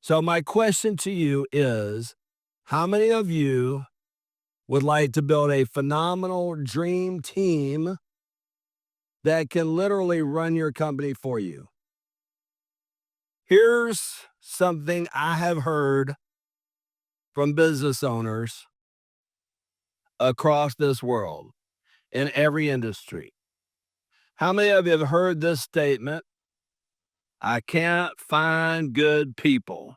So my question to you is, how many of you would like to build a phenomenal dream team that can literally run your company for you? Here's something I have heard from business owners across this world in every industry. How many of you have heard this statement? I can't find good people.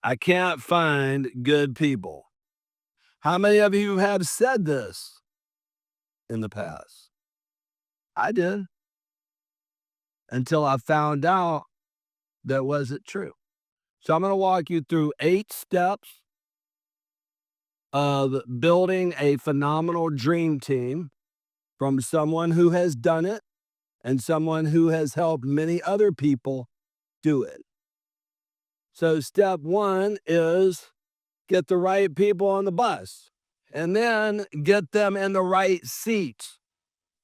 I can't find good people. How many of you have said this in the past? I did, until I found out that wasn't true. So I'm going to walk you through 8 steps of building a phenomenal dream team from someone who has done it and someone who has helped many other people do it. So step 1 is get the right people on the bus, and then get them in the right seats.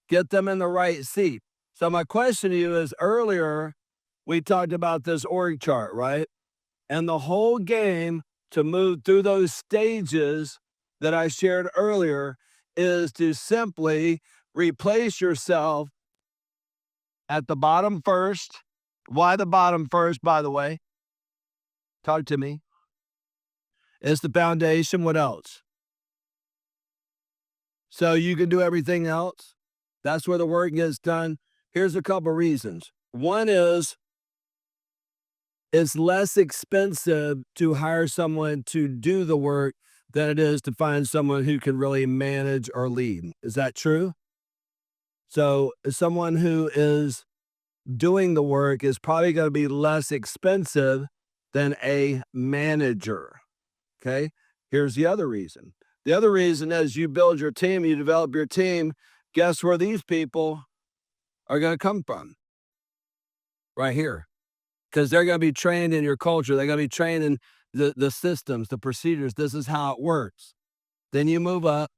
Get them in the right seat. So my question to you is, earlier we talked about this org chart, right? And the whole game to move through those stages that I shared earlier is to simply replace yourself at the bottom first. Why the bottom first, by the way? Talk to me. It's the foundation. What else? So you can do everything else. That's where the work gets done. Here's a couple reasons. One is it's less expensive to hire someone to do the work than it is to find someone who can really manage or lead. Is that true? So someone who is doing the work is probably going to be less expensive than a manager. Okay. Here's the other reason. The other reason is you build your team, you develop your team. Guess where these people are going to come from? Right here. Because they're going to be trained in your culture. They're going to be trained in the systems, the procedures. This is how it works. Then you move up.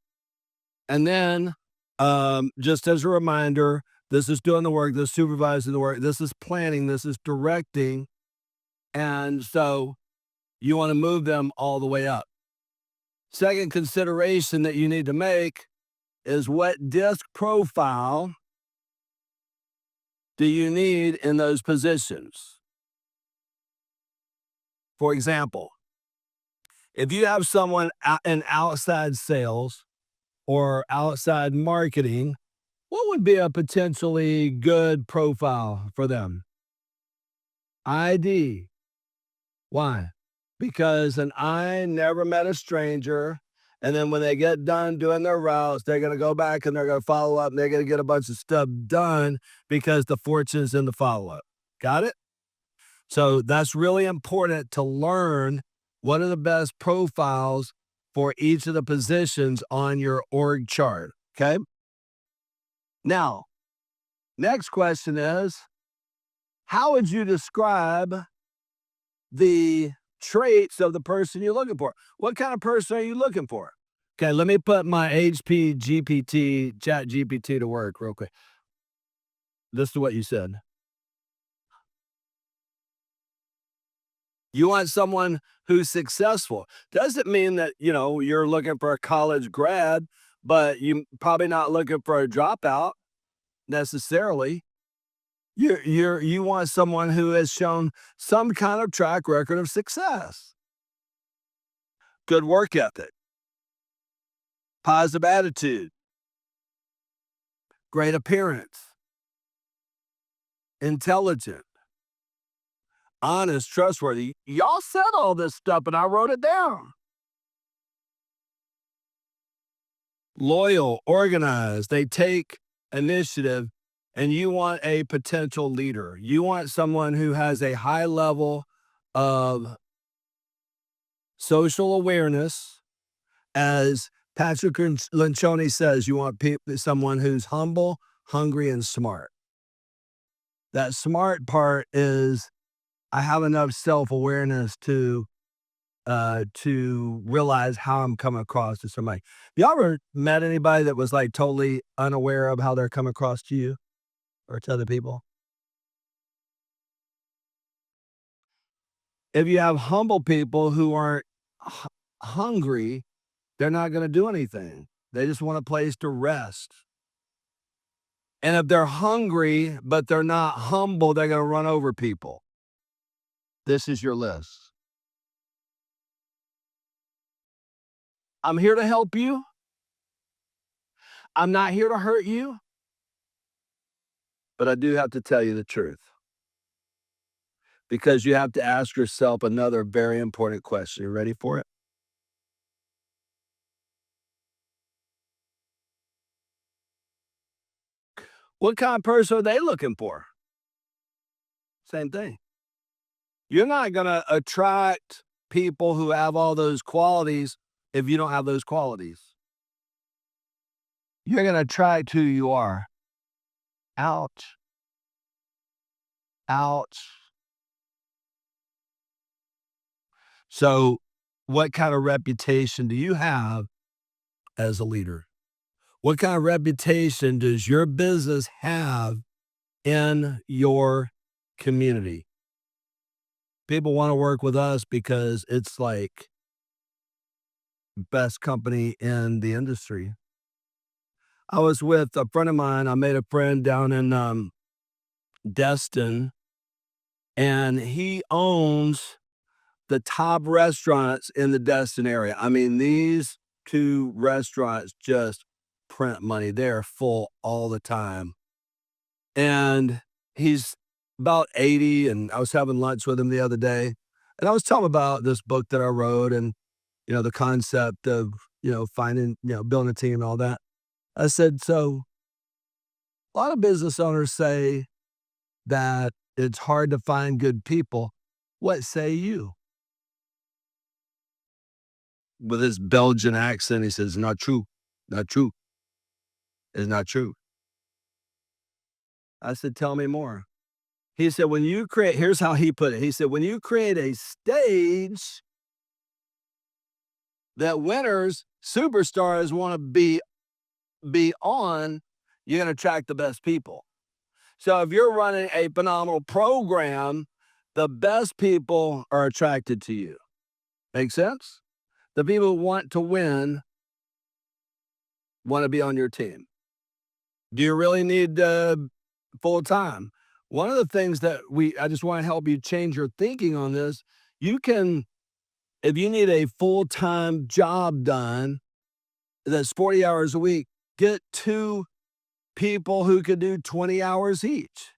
And then, just as a reminder, this is doing the work, this is supervising the work, this is planning, this is directing. And so you want to move them all the way up. Second consideration that you need to make is, what disc profile do you need in those positions? For example, if you have someone in outside sales or outside marketing, what would be a potentially good profile for them? ID. Why? Because an eye never met a stranger. And then when they get done doing their routes, they're going to go back and they're going to follow up and they're going to get a bunch of stuff done because the fortune's in the follow up. Got it? So that's really important to learn what are the best profiles for each of the positions on your org chart. Okay. Now, next question is, how would you describe the traits of the person you're looking for? What kind of person are you looking for? Okay, let me put my HP GPT, Chat GPT to work real quick. This is what you said. You want someone who's successful. Doesn't mean that, you're looking for a college grad, but you probably not looking for a dropout necessarily. You want someone who has shown some kind of track record of success. Good work ethic, positive attitude, great appearance, intelligent, honest, trustworthy. Y'all said all this stuff and I wrote it down. Loyal, organized, they take initiative, and you want a potential leader. You want someone who has a high level of social awareness. As Patrick Lencioni says, you want someone who's humble, hungry, and smart. That smart part is, I have enough self-awareness to realize how I'm coming across to somebody. You ever met anybody that was like totally unaware of how they're coming across to you or to other people? If you have humble people who aren't hungry, they're not going to do anything. They just want a place to rest. And if they're hungry, but they're not humble, they're going to run over people. This is your list. I'm here to help you. I'm not here to hurt you, but I do have to tell you the truth because you have to ask yourself another very important question. You ready for it? What kind of person are they looking for? Same thing. You're not going to attract people who have all those qualities if you don't have those qualities. You're going to attract who you are. Ouch. Ouch. So, what kind of reputation do you have as a leader? What kind of reputation does your business have in your community? People want to work with us because it's like best company in the industry. I was with a friend of mine. I made a friend down in Destin, and he owns the top restaurants in the Destin area. I mean, these two restaurants just print money. They're full all the time. And he's about 80, and I was having lunch with him the other day. And I was telling him about this book that I wrote and, the concept of, finding, building a team and all that. I said, so a lot of business owners say that it's hard to find good people. What say you? With his Belgian accent, he says, not true, not true. It's not true. I said, tell me more. He said, here's how he put it. He said, when you create a stage that winners, superstars want to be on, you're going to attract the best people. So if you're running a phenomenal program, the best people are attracted to you. Make sense? The people who want to win want to be on your team. Do you really need full time? One of the things that I just want to help you change your thinking on this. You can, if you need a full time job done that's 40 hours a week, get two people who could do 20 hours each.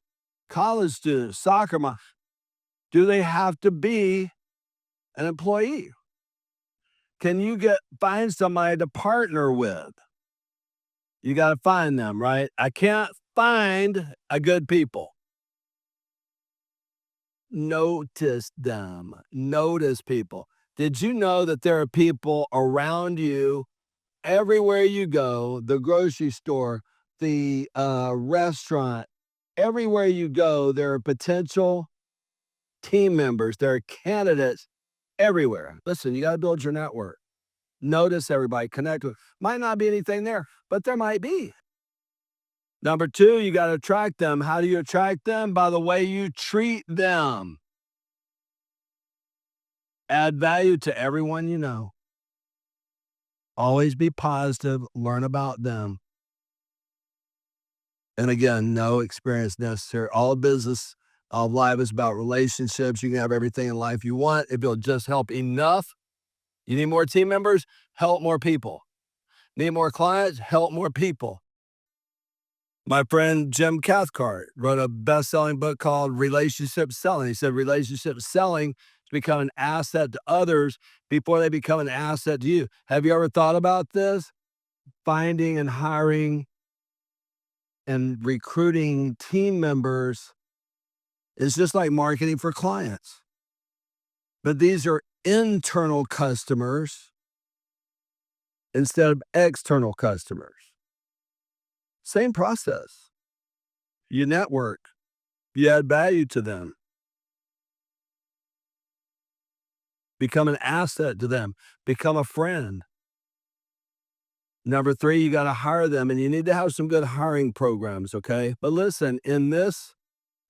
College students, soccer moms. Do they have to be an employee? Can you find somebody to partner with? You got to find them, right? I can't find a good people. Notice them. Notice people. Did you know that there are people around you everywhere you go, the grocery store, the restaurant, everywhere you go, there are potential team members, there are candidates everywhere. Listen, you got to build your network. Notice everybody, connect with. Might not be anything there, but there might be. Number two, you got to attract them. How do you attract them? By the way you treat them. Add value to everyone you know. Always be positive, learn about them. And again, no experience necessary. All business, all life is about relationships. You can have everything in life you want if you'll just help enough. You need more team members? Help more people. Need more clients? Help more people. My friend Jim Cathcart wrote a best-selling book called Relationship Selling. He said relationship selling to become an asset to others before they become an asset to you. Have you ever thought about this? Finding and hiring and recruiting team members is just like marketing for clients. But these are internal customers instead of external customers. Same process. You network, you add value to them, become an asset to them, become a friend. Number three, you got to hire them, and you need to have some good hiring programs, okay? But listen, in this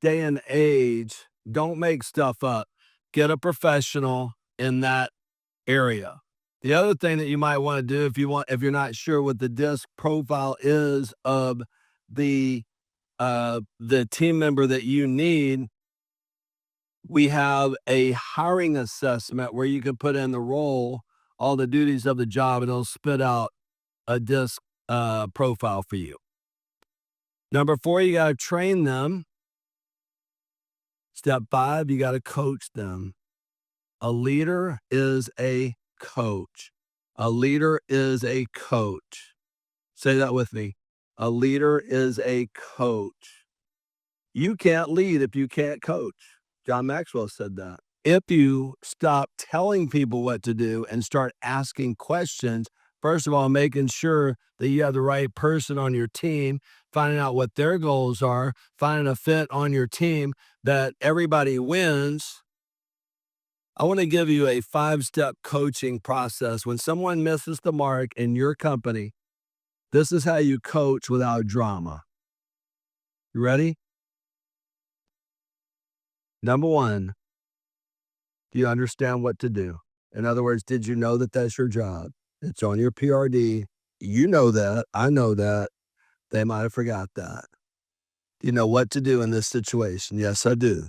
day and age, don't make stuff up. get a professional in that area. The other thing that you might want to do if you're not sure what the disc profile is of the team member that you need, we have a hiring assessment where you can put in the role, all the duties of the job, and it'll spit out a disc profile for you. Number 4, you got to train them. Step 5, you got to coach them. A leader is a coach. A leader is a coach. Say that with me. A leader is a coach. You can't lead if you can't coach. John Maxwell said that. If you stop telling people what to do and start asking questions, first of all, making sure that you have the right person on your team, finding out what their goals are, finding a fit on your team that everybody wins. I want to give you a 5-step coaching process. When someone misses the mark in your company, this is how you coach without drama. You ready? Number 1, do you understand what to do? In other words, did you know that that's your job? It's on your PRD. You know that. I know that. They might have forgot that. Do you know what to do in this situation? Yes, I do.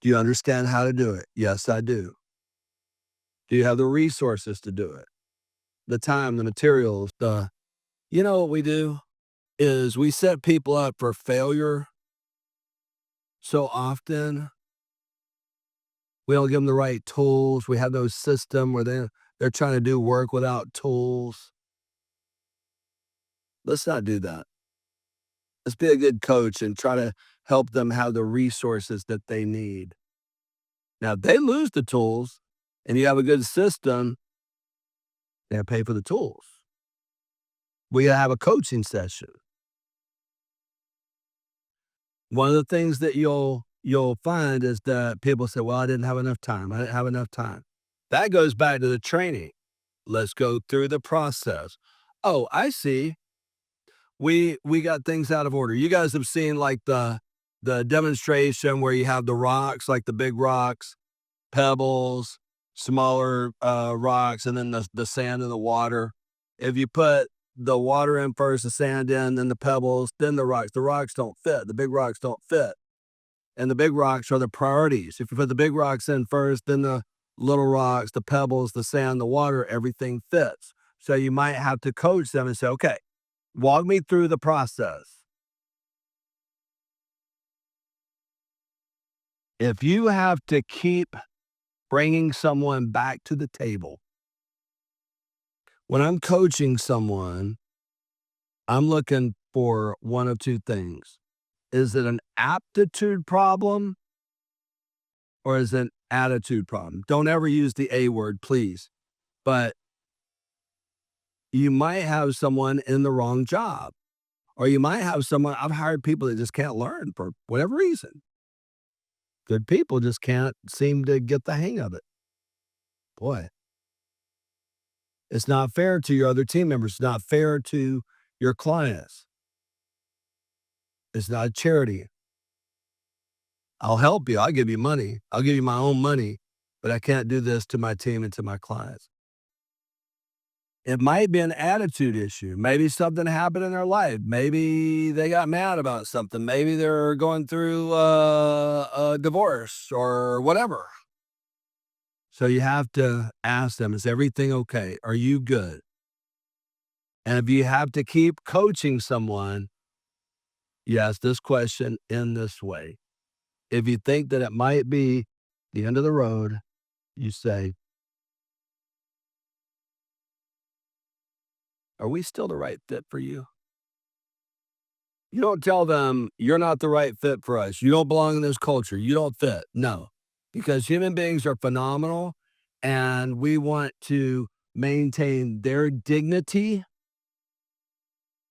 Do you understand how to do it? Yes, I do. Do you have the resources to do it? The time, the materials, you know what we do is we set people up for failure so often. We don't give them the right tools. We have those system where they're trying to do work without tools. Let's not do that. Let's be a good coach and try to help them have the resources that they need. Now, if they lose the tools and you have a good system, they'll pay for the tools. We gotta have a coaching session. One of the things that you'll find is that people say, "Well, I didn't have enough time. I didn't have enough time." That goes back to the training. Let's go through the process. Oh, I see. We got things out of order. You guys have seen like the demonstration where you have the rocks, like the big rocks, pebbles, smaller rocks, and then the sand and the water. If you put the water in first, the sand in, then the pebbles, then the rocks. The rocks don't fit. The big rocks don't fit. And the big rocks are the priorities. If you put the big rocks in first, then the little rocks, the pebbles, the sand, the water, everything fits. So you might have to coach them and say, okay, walk me through the process. If you have to keep bringing someone back to the table, when I'm coaching someone, I'm looking for one of two things. Is it an aptitude problem or is it an attitude problem? Don't ever use the A word, please. But you might have someone in the wrong job, or you might have someone. I've hired people that just can't learn for whatever reason. Good people just can't seem to get the hang of it. Boy, it's not fair to your other team members. It's not fair to your clients. It's not a charity. I'll help you. I'll give you money. I'll give you my own money, but I can't do this to my team and to my clients. It might be an attitude issue. Maybe something happened in their life. Maybe they got mad about something. Maybe they're going through a divorce or whatever. So you have to ask them, is everything okay? Are you good? And if you have to keep coaching someone, you ask this question in this way. If you think that it might be the end of the road, you say, are we still the right fit for you? You don't tell them you're not the right fit for us. You don't belong in this culture. You don't fit. No, because human beings are phenomenal and we want to maintain their dignity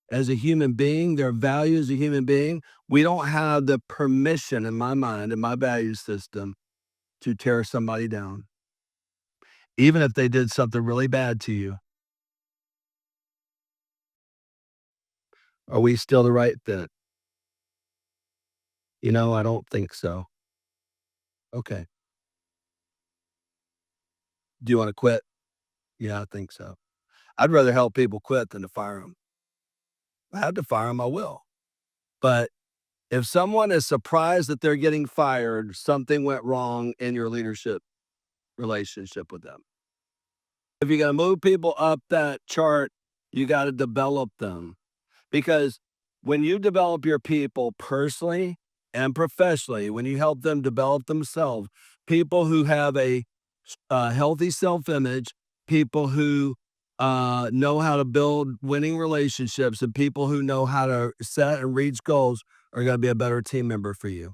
as a human being, their value as a human being. We don't have the permission in my mind, in my value system, to tear somebody down, even if they did something really bad to you. Are we still the right fit? I don't think so. Okay. Do you want to quit? Yeah, I think so. I'd rather help people quit than to fire them. If I have to fire them, I will. But if someone is surprised that they're getting fired, something went wrong in your leadership relationship with them. If you're going to move people up that chart, you got to develop them. Because when you develop your people personally and professionally, when you help them develop themselves, people who have a healthy self image, people who know how to build winning relationships, and people who know how to set and reach goals are going to be a better team member for you.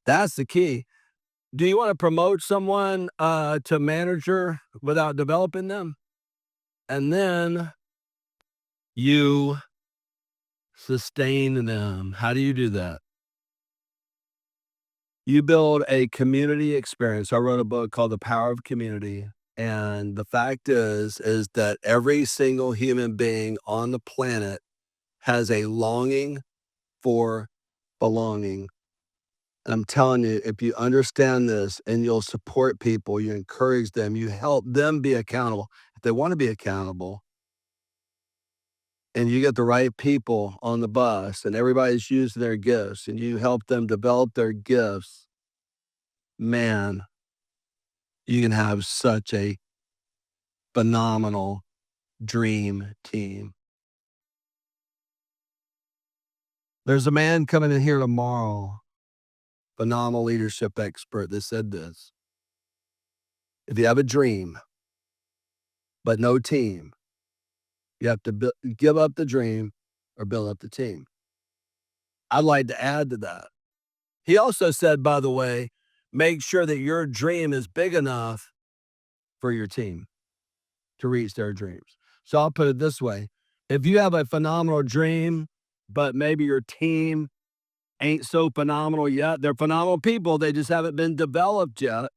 That's the key. Do you want to promote someone to manager without developing them? And then you sustain them. How do you do that? You build a community experience. I wrote a book called The Power of Community. And the fact is that every single human being on the planet has a longing for belonging. And I'm telling you, if you understand this and you'll support people, you encourage them, you help them be accountable. If they want to be accountable, and you get the right people on the bus and everybody's using their gifts and you help them develop their gifts, man, you can have such a phenomenal dream team. There's a man coming in here tomorrow, phenomenal leadership expert, that said this: if you have a dream, but no team, you have to give up the dream or build up the team. I'd like to add to that. He also said, by the way, make sure that your dream is big enough for your team to reach their dreams. So I'll put it this way: if you have a phenomenal dream, but maybe your team ain't so phenomenal yet, they're phenomenal people, they just haven't been developed yet.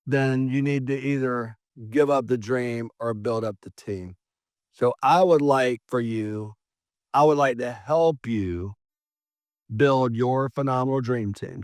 Then you need to either give up the dream or build up the team. So I would like to help you build your phenomenal dream team.